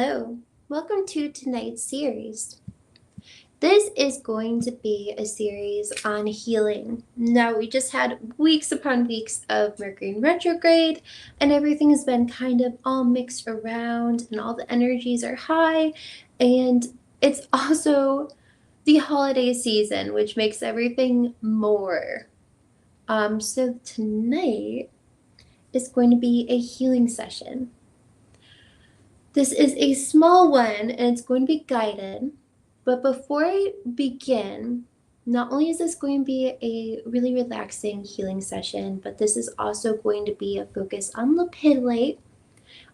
Hello, welcome to tonight's series. This is going to be a series on healing. Now, we just had weeks upon weeks of Mercury in retrograde, and everything has been kind of all mixed around, and all the energies are high, and it's also the holiday season, which makes everything more. So tonight is going to be a healing session. This is a small one and it's going to be guided. But before I begin, not only is this going to be a really relaxing healing session, but this is also going to be a focus on lepidolite,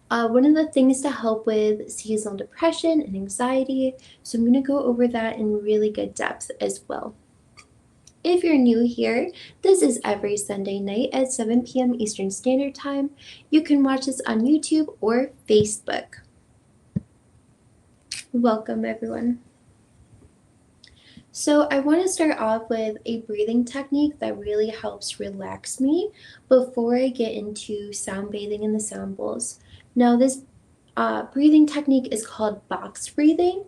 one of the things to help with seasonal depression and anxiety. So I'm going to go over that in really good depth as well. If you're new here, this is every Sunday night at 7 p.m. Eastern Standard Time. You can watch this on YouTube or Facebook. Welcome, everyone. So I want to start off with a breathing technique that really helps relax me before I get into sound bathing in the sound bowls. Now, this breathing technique is called box breathing.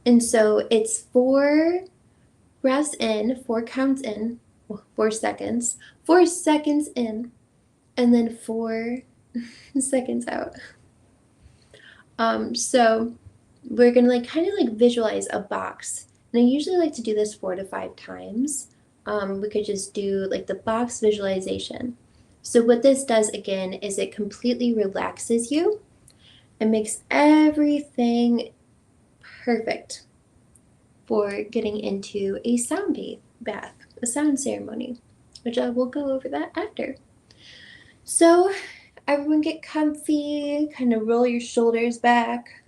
And so it's 4 breaths in, 4 counts in, 4 seconds, 4 seconds in, and then 4 seconds out. So we're going to kind of visualize a box. And I usually like to do this 4 to 5 times. We could just do the box visualization. So what this does again is it completely relaxes you and makes everything perfect for getting into a sound bath, a sound ceremony, which I will go over that after. So everyone get comfy, kind of roll your shoulders back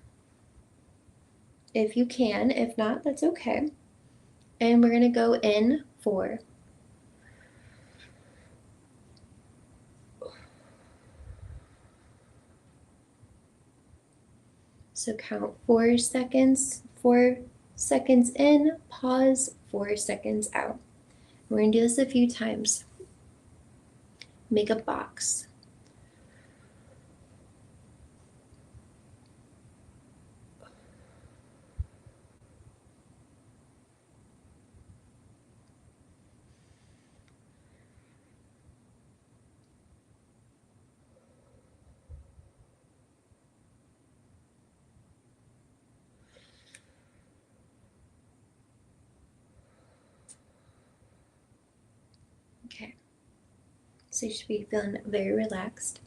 if you can. If not, that's okay. And we're going to go in 4. So count 4 seconds, 4 seconds in, pause, 4 seconds out. We're going to do this a few times. Make a box. Okay. So you should be feeling very relaxed,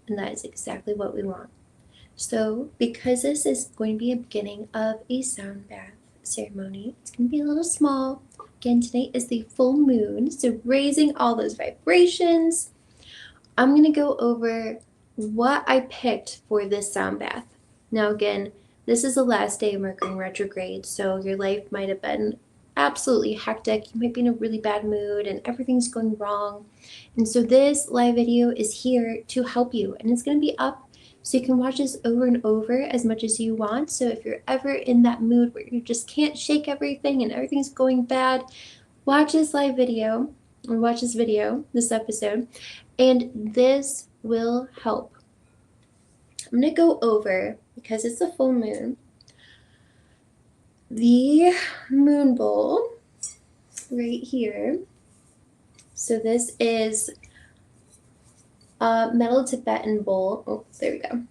and that is exactly what we want. So because this is going to be a beginning of a sound bath ceremony, it's going to be a little small. Again, tonight is the full moon, so raising all those vibrations. I'm going to go over what I picked for this sound bath. Now, again, this is the last day of Mercury in retrograde, so your life might have been absolutely hectic. You might be in a really bad mood and everything's going wrong. And so this live video is here to help you, and it's going to be up so you can watch this over and over as much as you want. So if you're ever in that mood where you just can't shake everything and everything's going bad, watch this live video or watch this video, this episode, and this will help. I'm going to go over, because it's a full moon, the moon bowl right here. So this is a metal Tibetan bowl. Oh, there we go.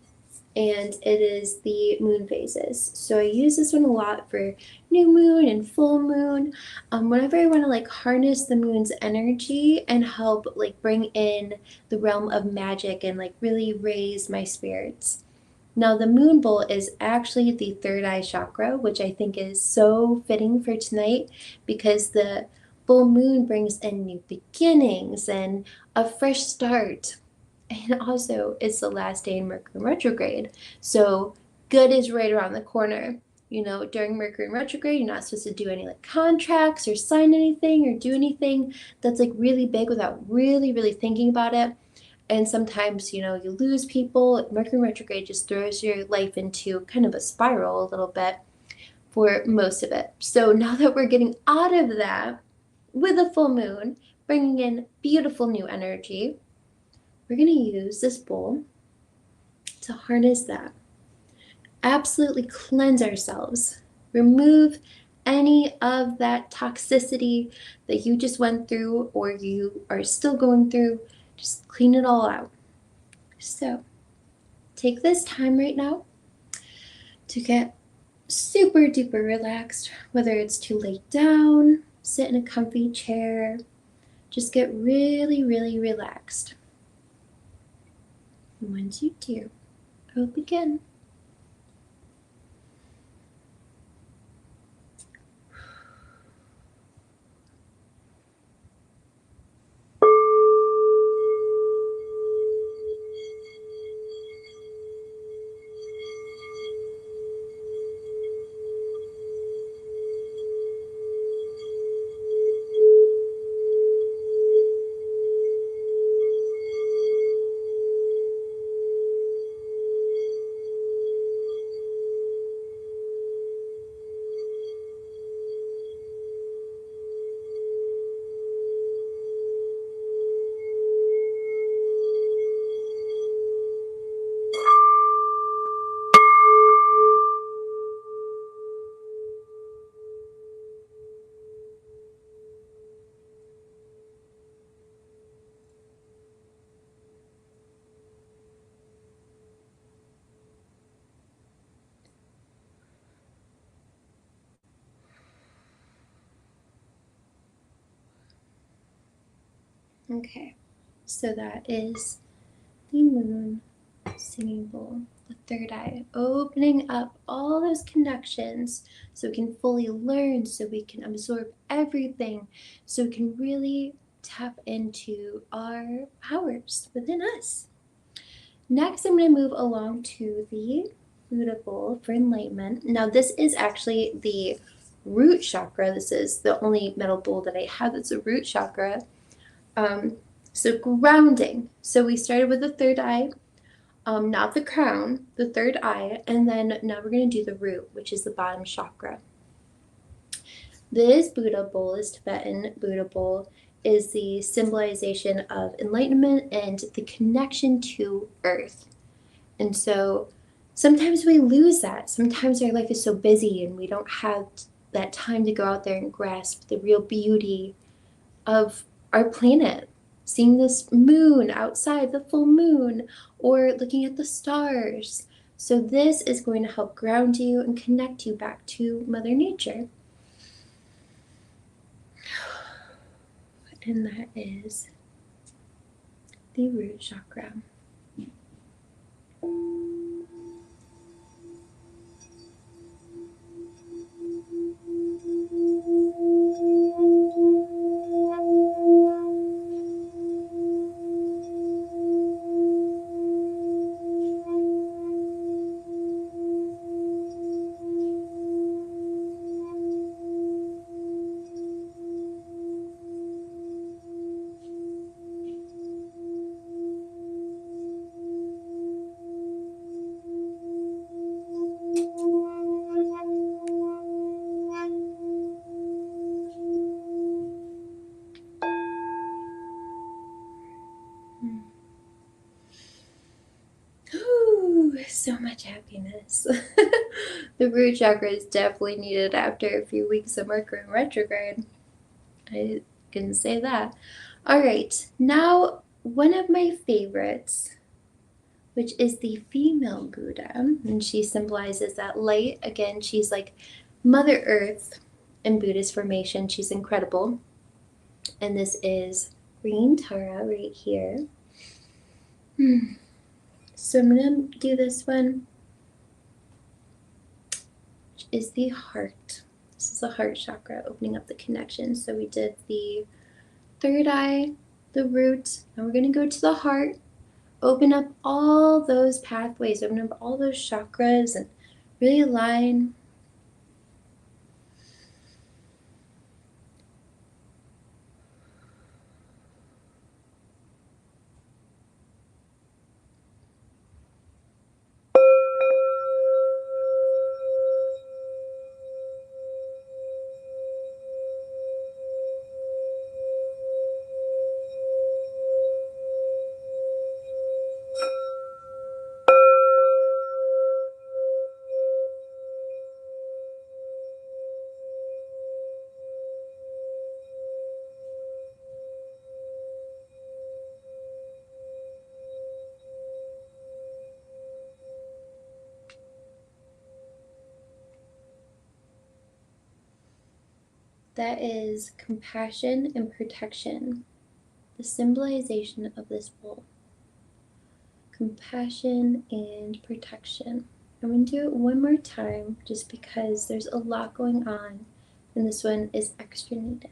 And it is the moon phases. So I use this one a lot for new moon and full moon. Whenever I want to harness the moon's energy and help bring in the realm of magic and really raise my spirits. Now the moon bowl is actually the third eye chakra, which I think is so fitting for tonight because the full moon brings in new beginnings and a fresh start. And also, it's the last day in Mercury retrograde. So good is right around the corner. You know, during Mercury retrograde, you're not supposed to do any contracts or sign anything or do anything that's really big without really, really thinking about it. And sometimes, you lose people. Mercury retrograde just throws your life into kind of a spiral a little bit for most of it. So now that we're getting out of that with a full moon, bringing in beautiful new energy, we're going to use this bowl to harness that. absolutely cleanse ourselves, remove any of that toxicity that you just went through or you are still going through. Just clean it all out. So take this time right now to get super duper relaxed, whether it's to lay down, sit in a comfy chair, just get really, really relaxed. And once you do, I will begin. Okay, so that is the moon singing bowl, the third eye, opening up all those connections so we can fully learn, so we can absorb everything, so we can really tap into our powers within us. Next, I'm going to move along to the Buddha bowl for enlightenment. Now, this is actually the root chakra. This is the only metal bowl that I have that's a root chakra. So grounding. So we started with the third eye, not the crown, the third eye, and then now we're going to do the root, which is the bottom chakra. This Buddha bowl, this Tibetan Buddha bowl, is the symbolization of enlightenment and the connection to earth. And so sometimes we lose that. Sometimes our life is so busy and we don't have that time to go out there and grasp the real beauty of our planet. Seeing this moon outside, the full moon, or looking at the stars. So this is going to help ground you and connect you back to Mother Nature. And that is the root chakra. Ooh, so much happiness. The root chakra is definitely needed after a few weeks of Mercury retrograde. I can say that. All right, now one of my favorites, which is the female Buddha, and she symbolizes that light. Again, she's like Mother Earth in Buddhist formation. She's incredible. And this is green Tara right here. So I'm going to do this one, which is the heart. This is the heart chakra, opening up the connection. So we did the third eye, the root, and we're going to go to the heart. Open up all those pathways, open up all those chakras, and really align. That is compassion and protection. The symbolization of this bowl. Compassion and protection. I'm going to do it one more time just because there's a lot going on and this one is extra needed.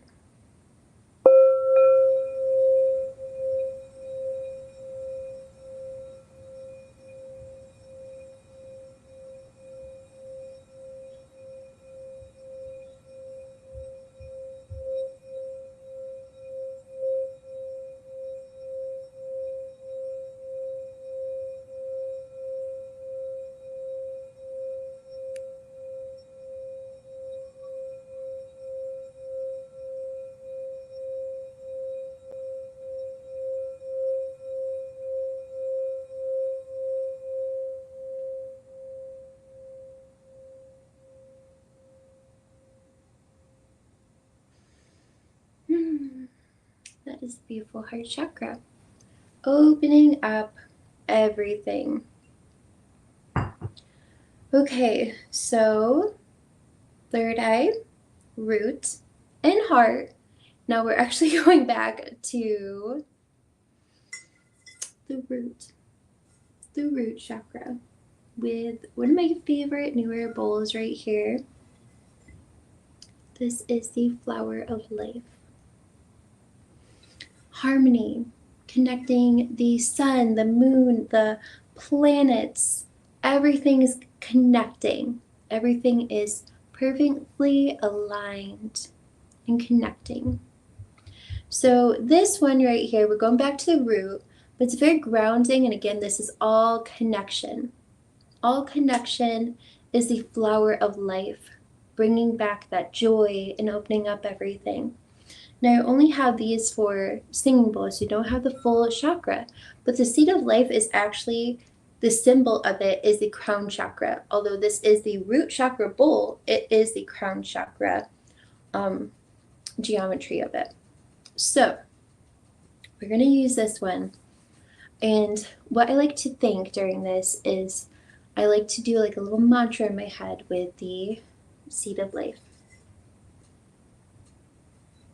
That is the beautiful heart chakra. Opening up everything. Okay, so third eye, root, and heart. Now we're actually going back to the root chakra with one of my favorite newer bowls right here. This is the flower of life. Harmony, connecting the sun, the moon, the planets. Everything is connecting. Everything is perfectly aligned and connecting. So this one right here, we're going back to the root, but it's very grounding. And again, this is all connection. All connection is the flower of life, bringing back that joy and opening up everything. Now, I only have these for singing bowls, so you don't have the full chakra. But the seed of life is actually, the symbol of it is the crown chakra. Although this is the root chakra bowl, it is the crown chakra geometry of it. So, we're going to use this one. And what I like to think during this is I like to do like a little mantra in my head with the seed of life.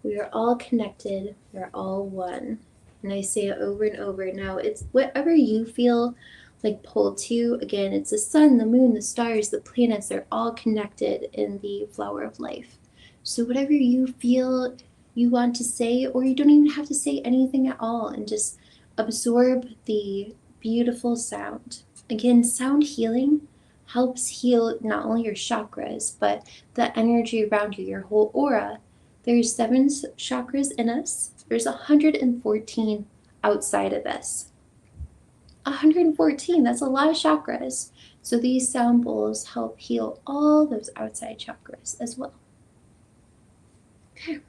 We are all connected. We are all one. And I say it over and over. Now, it's whatever you feel like pulled to. Again, it's the sun, the moon, the stars, the planets. They're all connected in the flower of life. So whatever you feel you want to say, or you don't even have to say anything at all, and just absorb the beautiful sound. Again, sound healing helps heal not only your chakras, but the energy around you, your whole aura. There's 7 chakras in us. There's 114 outside of us. 114, that's a lot of chakras. So these sound bowls help heal all those outside chakras as well. Okay.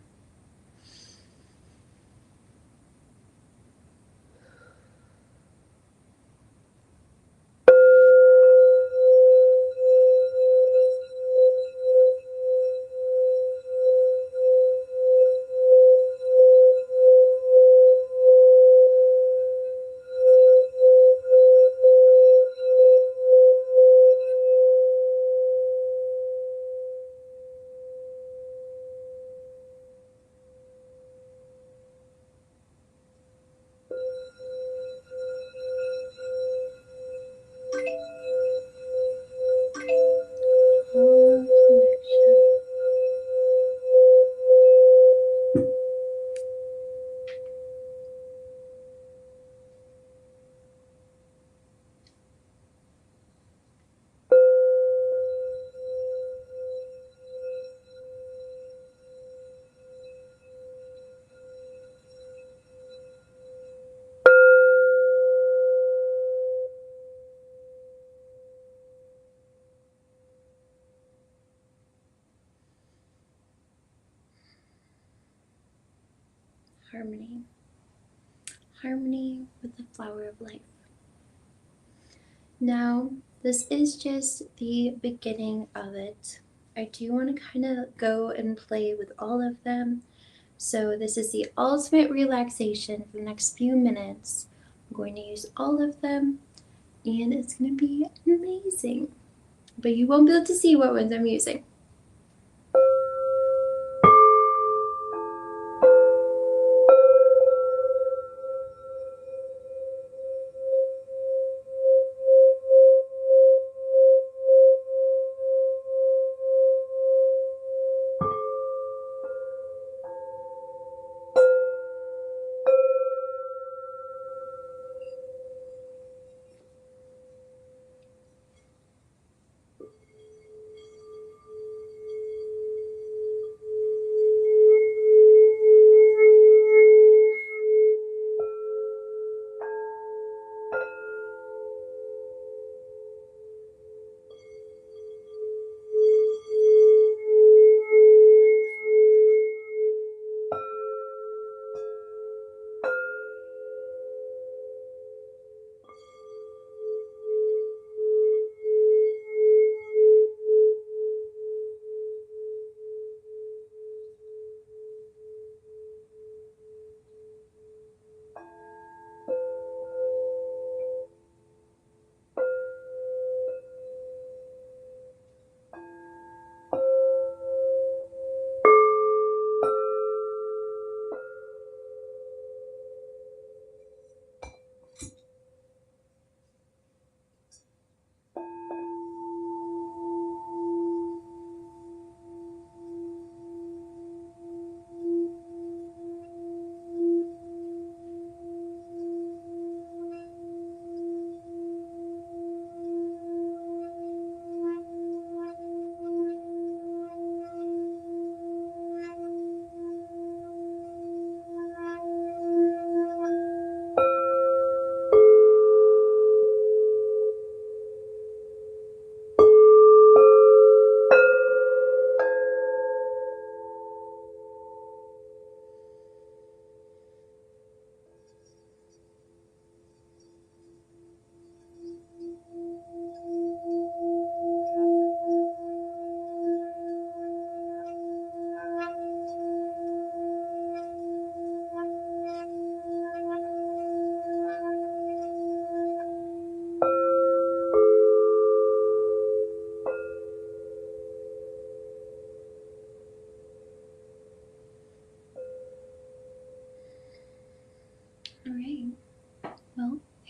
Harmony. Harmony with the flower of life. Now, this is just the beginning of it. I do want to kind of go and play with all of them. So this is the ultimate relaxation for the next few minutes. I'm going to use all of them and it's going to be amazing. But you won't be able to see what ones I'm using.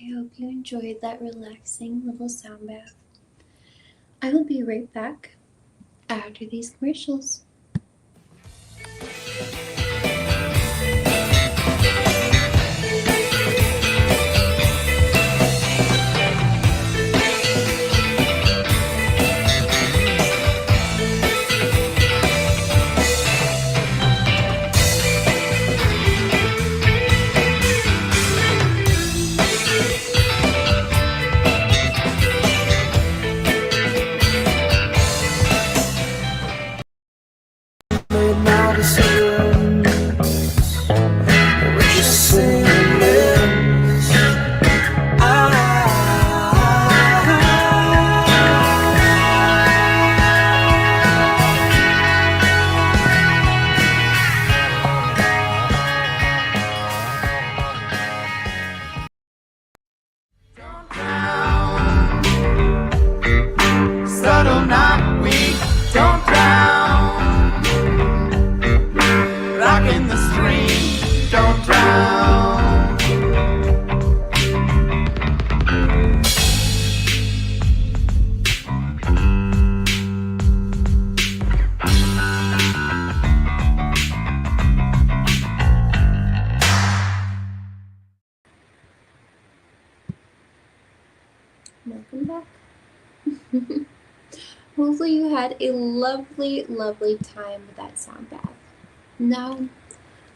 I hope you enjoyed that relaxing little sound bath. I will be right back after these commercials. Subtle, not weak, don't drown. Rock in the stream, don't drown. Welcome back. Hopefully you had a lovely, lovely time with that sound bath. Now,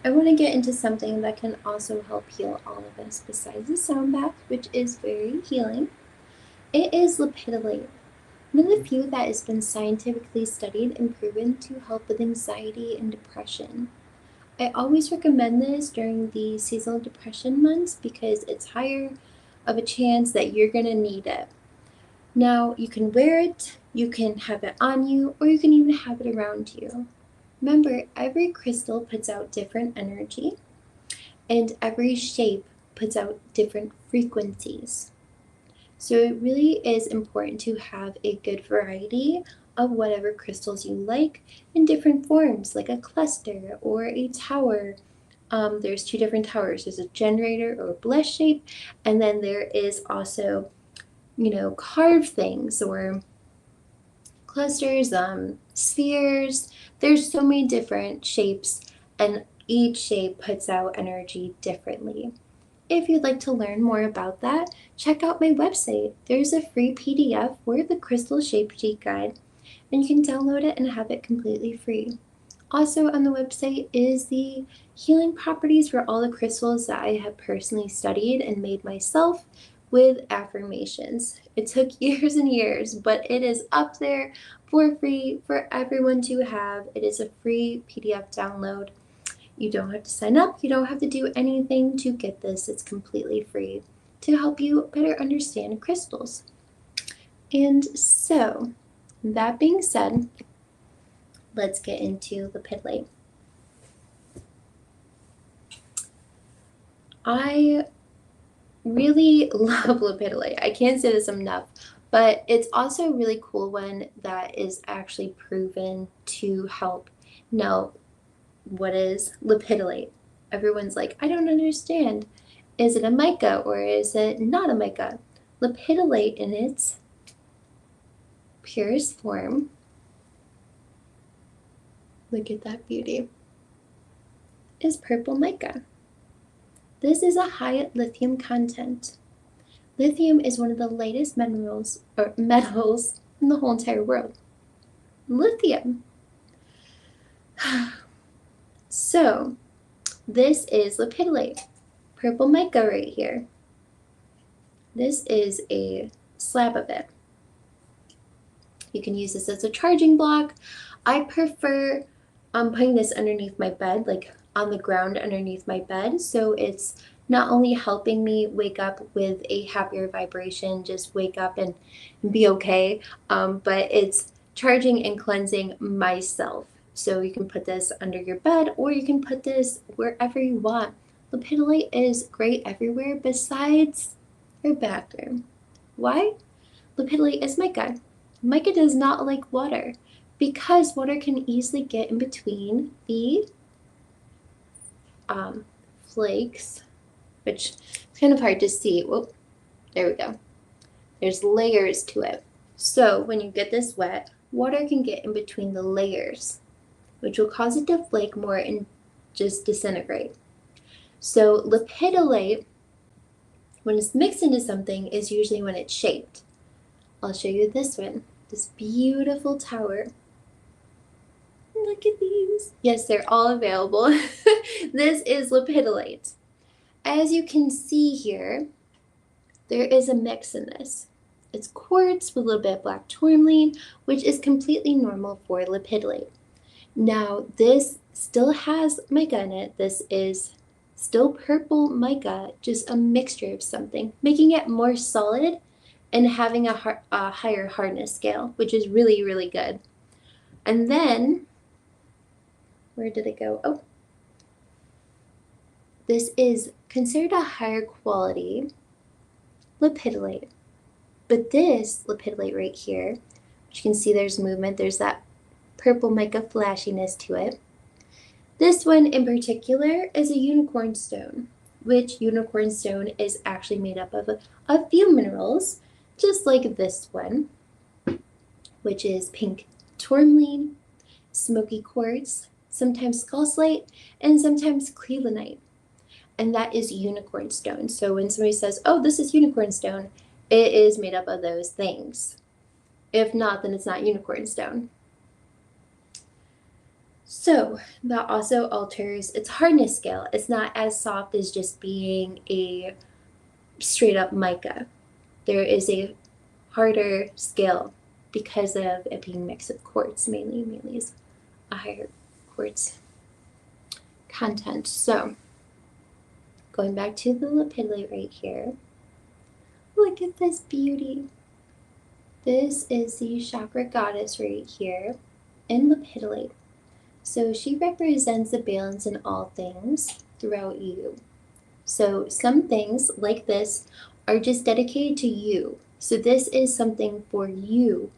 I want to get into something that can also help heal all of us besides the sound bath, which is very healing. It is lepidolite, one of the few that has been scientifically studied and proven to help with anxiety and depression. I always recommend this during the seasonal depression months because it's higher of a chance that you're going to need it. Now, you can wear it, you can have it on you, or you can even have it around you. Remember, every crystal puts out different energy, and every shape puts out different frequencies. So it really is important to have a good variety of whatever crystals you like in different forms, like a cluster or a tower. There's two different towers. There's a generator or blessed shape, and then there is also, carved things or clusters, spheres. There's so many different shapes, and each shape puts out energy differently. If you'd like to learn more about that, check out my website. There's a free PDF for the Crystal Shape Sheet Guide, and you can download it and have it completely free. Also on the website is the healing properties for all the crystals that I have personally studied and made myself with affirmations. It took years and years, but it is up there for free for everyone to have. It is a free PDF download. You don't have to sign up, you don't have to do anything to get this. It's completely free to help you better understand crystals. And so, that being said, let's get into lepidolite. I really love lepidolite. I can't say this enough, but it's also a really cool one that is actually proven to help. Now, what is lepidolite? Everyone's like, I don't understand. Is it a mica or is it not a mica? Lepidolite in its purest form, look at that beauty, is purple mica. This is a high lithium content. Lithium is one of the lightest metals in the whole entire world. Lithium. So, this is lepidolite, purple mica right here. This is a slab of it. You can use this as a charging block. I prefer putting this underneath my bed, like on the ground underneath my bed. So it's not only helping me wake up with a happier vibration, just wake up and be okay, but it's charging and cleansing myself. So you can put this under your bed or you can put this wherever you want. Lepidolite is great everywhere besides your bathroom. Why? Lepidolite is mica. Mica does not like water because water can easily get in between the flakes, which is kind of hard to see. Whoop. There we go. There's layers to it. So when you get this wet, water can get in between the layers, which will cause it to flake more and just disintegrate. So lepidolite, when it's mixed into something, is usually when it's shaped. I'll show you this one, this beautiful tower. Look at these. Yes, they're all available. This is lepidolite. As you can see here, there is a mix in this. It's quartz with a little bit of black tourmaline, which is completely normal for lepidolite. Now, this still has mica in it. This is still purple mica, just a mixture of something, making it more solid and having a higher hardness scale, which is really, really good. And then, where did it go? Oh, this is considered a higher quality lepidolite. But this lepidolite right here, which you can see there's movement, there's that purple mica flashiness to it. This one in particular is a unicorn stone, which unicorn stone is actually made up of a few minerals, just like this one, which is pink tourmaline, smoky quartz, sometimes schistolite, and sometimes clevelandite. And that is unicorn stone. So when somebody says, oh, this is unicorn stone, it is made up of those things. If not, then it's not unicorn stone. So that also alters its hardness scale. It's not as soft as just being a straight up mica. There is a harder scale because of it being mixed with quartz, mainly is a higher quartz content. So going back to the lepidolite right here, look at this beauty. This is the chakra goddess right here in lepidolite. So she represents the balance in all things throughout you. So some things like this are just dedicated to you. So this is something for you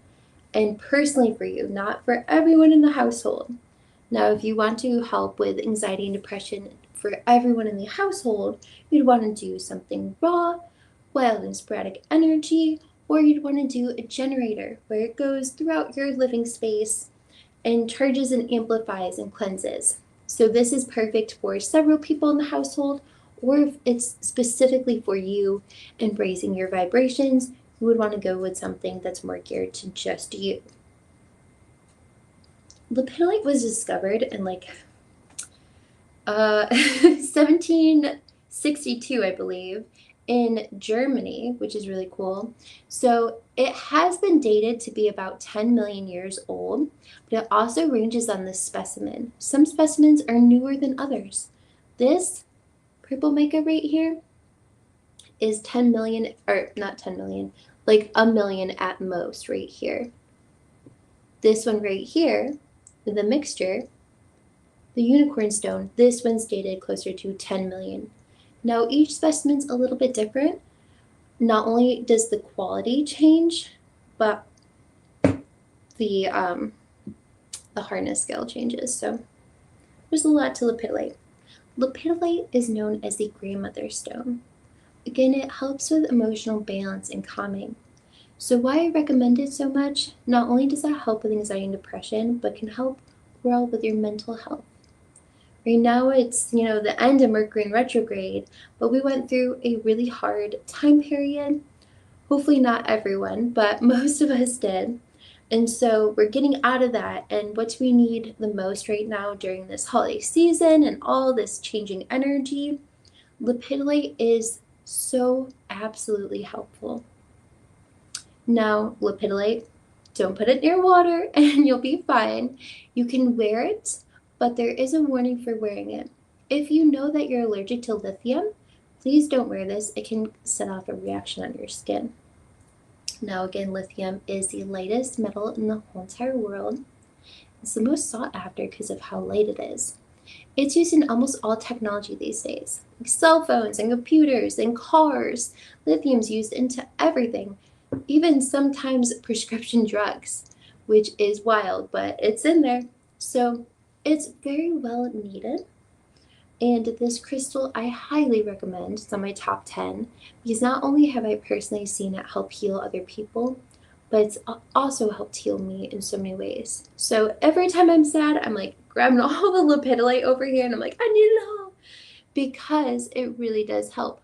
and personally for you, not for everyone in the household. Now, if you want to help with anxiety and depression for everyone in the household, you'd want to do something raw, wild and sporadic energy, or you'd want to do a generator where it goes throughout your living space and charges and amplifies and cleanses. So this is perfect for several people in the household, or if it's specifically for you and raising your vibrations, you would want to go with something that's more geared to just you. Lepidolite was discovered in 1762, I believe, in Germany, which is really cool. So it has been dated to be about 10 million years old, but it also ranges on the specimen. Some specimens are newer than others. This purple mica right here is 10 million, or not 10 million, like a million at most right here. This one right here, the mixture, the unicorn stone, this one's dated closer to 10 million. Now each specimen's a little bit different. Not only does the quality change, but the hardness scale changes. So there's a lot to lepidolite. Lepidolite is known as the grandmother stone. Again, it helps with emotional balance and calming. So why I recommend it so much, not only does that help with anxiety and depression, but can help overall with your mental health. Right now it's, the end of Mercury in retrograde, but we went through a really hard time period. Hopefully not everyone, but most of us did. And so we're getting out of that. And what we need the most right now during this holiday season and all this changing energy, lepidolite is so absolutely helpful. Now, lepidolite, don't put it near water and you'll be fine. You can wear it, but there is a warning for wearing it. If you know that you're allergic to lithium, please don't wear this. It can set off a reaction on your skin. Now again, lithium is the lightest metal in the whole entire world. It's the most sought after because of how light it is. It's used in almost all technology these days, like cell phones and computers and cars. Lithium's used into everything, even sometimes prescription drugs, which is wild, but it's in there. So it's very well needed. And this crystal I highly recommend. It's on my top 10 because not only have I personally seen it help heal other people, but it's also helped heal me in so many ways. So every time I'm sad, I'm like grabbing all the lepidolite over here and I'm like, I need it all because it really does help.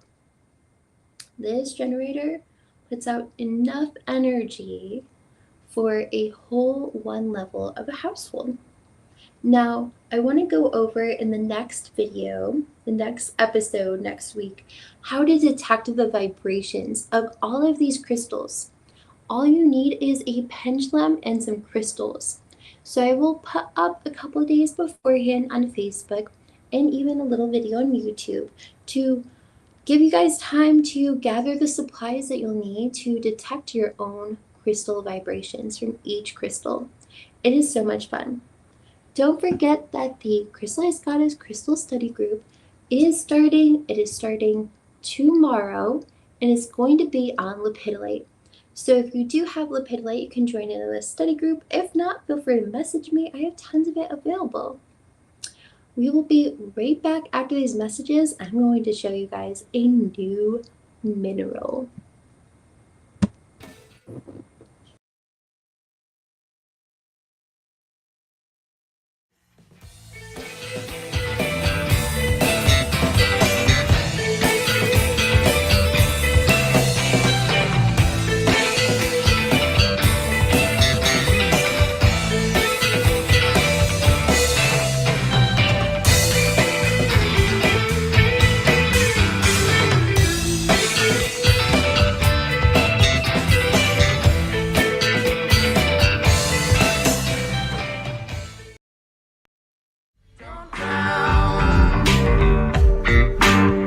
This generator puts out enough energy for a whole one level of a household. Now, I want to go over in the next video, the next episode next week, how to detect the vibrations of all of these crystals. All you need is a pendulum and some crystals. So I will put up a couple days beforehand on Facebook and even a little video on YouTube to give you guys time to gather the supplies that you'll need to detect your own crystal vibrations from each crystal. It is so much fun. Don't forget that the Crystallized Goddess Crystal Study Group is starting. It is starting tomorrow and it's going to be on Lepidolite. So if you do have Lepidolite, you can join in this study group. If not, feel free to message me. I have tons of it available. We will be right back after these messages. I'm going to show you guys a new mineral.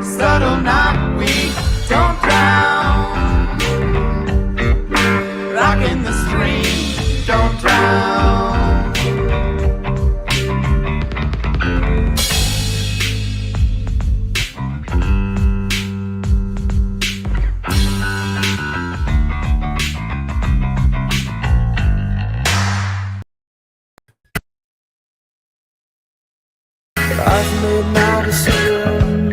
Subtle, not weak, don't drown. Rocking the stream, don't drown. I've made my decision.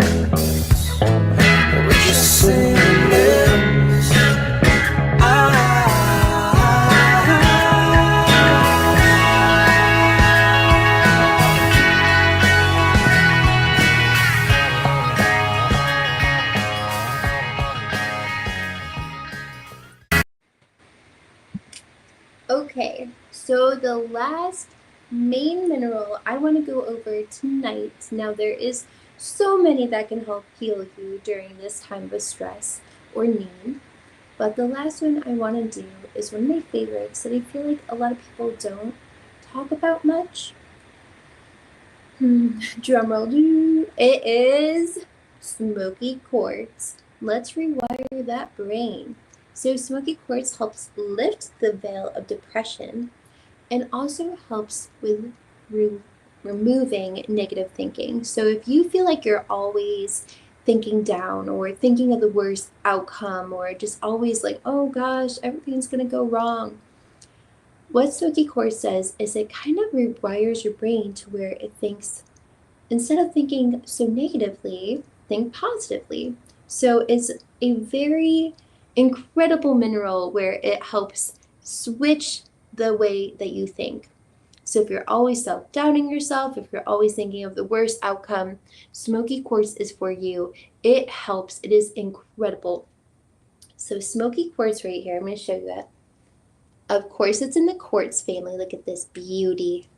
We're just saying this. Okay, so the last main mineral I want to go over tonight. Now, there is so many that can help heal you during this time of stress or need, but the last one I want to do is one of my favorites that I feel like a lot of people don't talk about much. Drumroll, it is smoky quartz. Let's rewire that brain. So smoky quartz helps lift the veil of depression and also helps with removing negative thinking. So if you feel like you're always thinking down or thinking of the worst outcome or just always like, oh gosh, everything's going to go wrong, what smoky quartz does is it kind of rewires your brain to where it thinks, instead of thinking so negatively, think positively. So it's a very incredible mineral where it helps switch the way that you think. So if you're always self-doubting yourself, if you're always thinking of the worst outcome, smoky quartz is for you. It helps. It is incredible. So smoky quartz right here, I'm going to show you that. Of course, it's in the quartz family. Look at this beauty.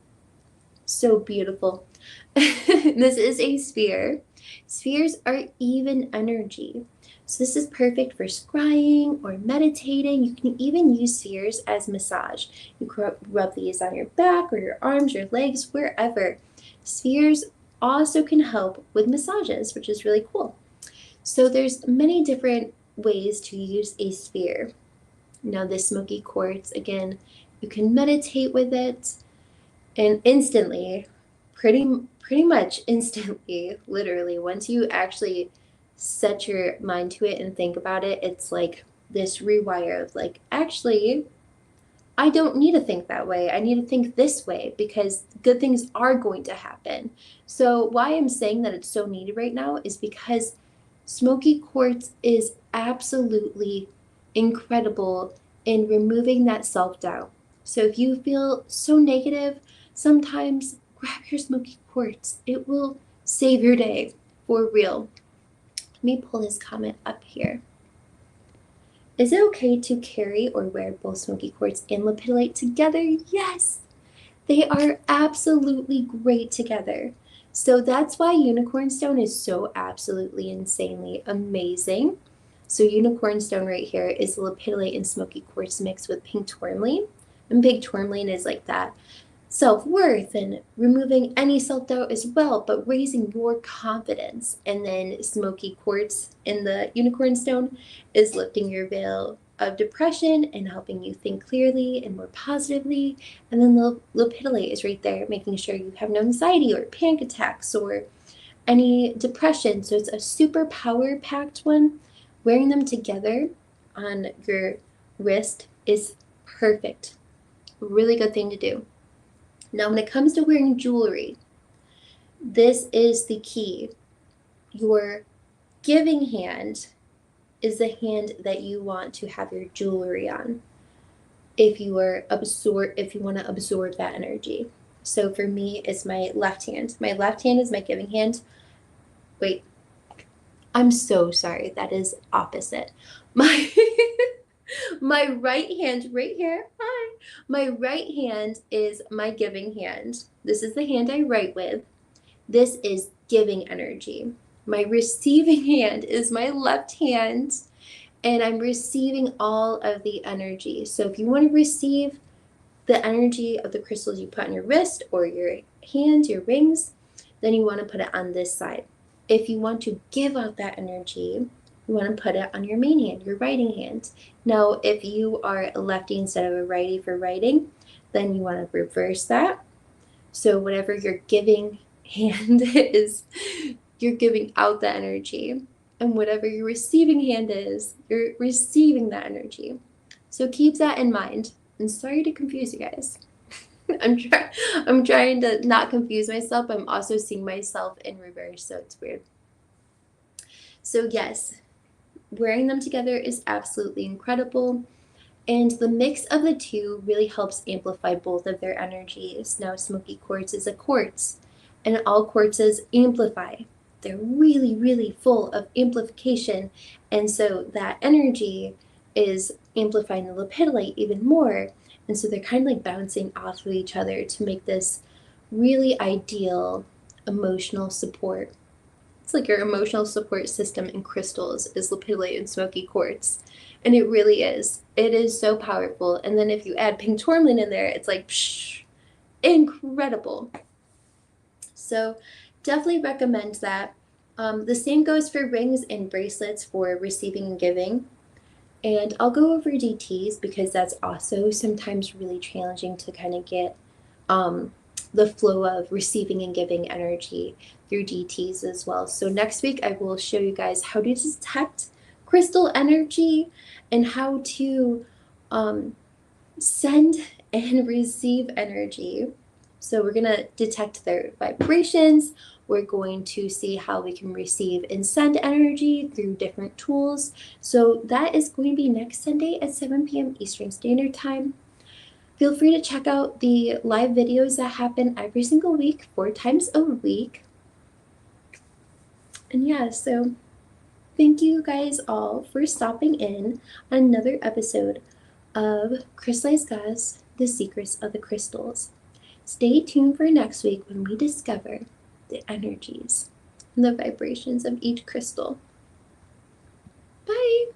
So beautiful. This is a sphere. Spheres are even energy. So this is perfect for scrying or meditating. You can even use spheres as massage. You can rub these on your back or your arms, your legs, wherever. Spheres also can help with massages, which is really cool. So there's many different ways to use a sphere. Now this smoky quartz, again, you can meditate with it and instantly, pretty much instantly, literally, once you actually set your mind to it and think about it, it's like this rewire of like, actually, I don't need to think that way. I need to think this way because good things are going to happen. So, why I'm saying that it's so needed right now is because smoky quartz is absolutely incredible in removing that self doubt. So, if you feel so negative, sometimes grab your smoky quartz. It will save your day for real. Let me pull this comment up here. Is it okay to carry or wear both smoky quartz and lepidolite together? Yes, they are absolutely great together. So that's why unicorn stone is so absolutely insanely amazing. So unicorn stone right here is lepidolite and smoky quartz mixed with pink tourmaline. And pink tourmaline is like that self-worth and removing any self-doubt as well, but raising your confidence. And then smoky quartz in the unicorn stone is lifting your veil of depression and helping you think clearly and more positively. And then the lepidolite is right there, making sure you have no anxiety or panic attacks or any depression. So it's a super power packed one. Wearing them together on your wrist is perfect. Really good thing to do. Now, when it comes to wearing jewelry, this is the key. Your giving hand is the hand that you want to have your jewelry on. If you want to absorb that energy. So for me, it's my left hand. My left hand is my giving hand. Wait, I'm so sorry. That is opposite. My my right hand right here. Hi. My right hand is my giving hand. This is the hand I write with. This is giving energy. My receiving hand is my left hand, and I'm receiving all of the energy. So if you want to receive the energy of the crystals you put on your wrist or your hand, your rings, then you want to put it on this side. If you want to give out that energy, you want to put it on your main hand, your writing hand. Now, if you are a lefty instead of a righty for writing, then you want to reverse that. So whatever your giving hand is, you're giving out the energy. And whatever your receiving hand is, you're receiving that energy. So keep that in mind. And sorry to confuse you guys. I'm trying to not confuse myself, but I'm also seeing myself in reverse, so it's weird. So yes, wearing them together is absolutely incredible. And the mix of the two really helps amplify both of their energies. Now, smoky quartz is a quartz, and all quartzes amplify. They're really, really full of amplification. And so that energy is amplifying the lepidolite even more. And so they're kind of like bouncing off of each other to make this really ideal emotional support. It's like your emotional support system in crystals is lepidolite and smoky quartz. And it really is. It is so powerful. And then if you add pink tourmaline in there, it's like, psh, incredible. So definitely recommend that. The same goes for rings and bracelets for receiving and giving. And I'll go over DTs because that's also sometimes really challenging to kind of get the flow of receiving and giving energy through DTs as well. So next week I will show you guys how to detect crystal energy and how to send and receive energy. So we're going to detect their vibrations. We're going to see how we can receive and send energy through different tools. So that is going to be next Sunday at 7 p.m. Eastern Standard Time. Feel free to check out the live videos that happen every single week, 4 times a week. And yeah, so thank you guys all for stopping in on another episode of Crystallized Gauze, The Secrets of the Crystals. Stay tuned for next week when we discover the energies and the vibrations of each crystal. Bye!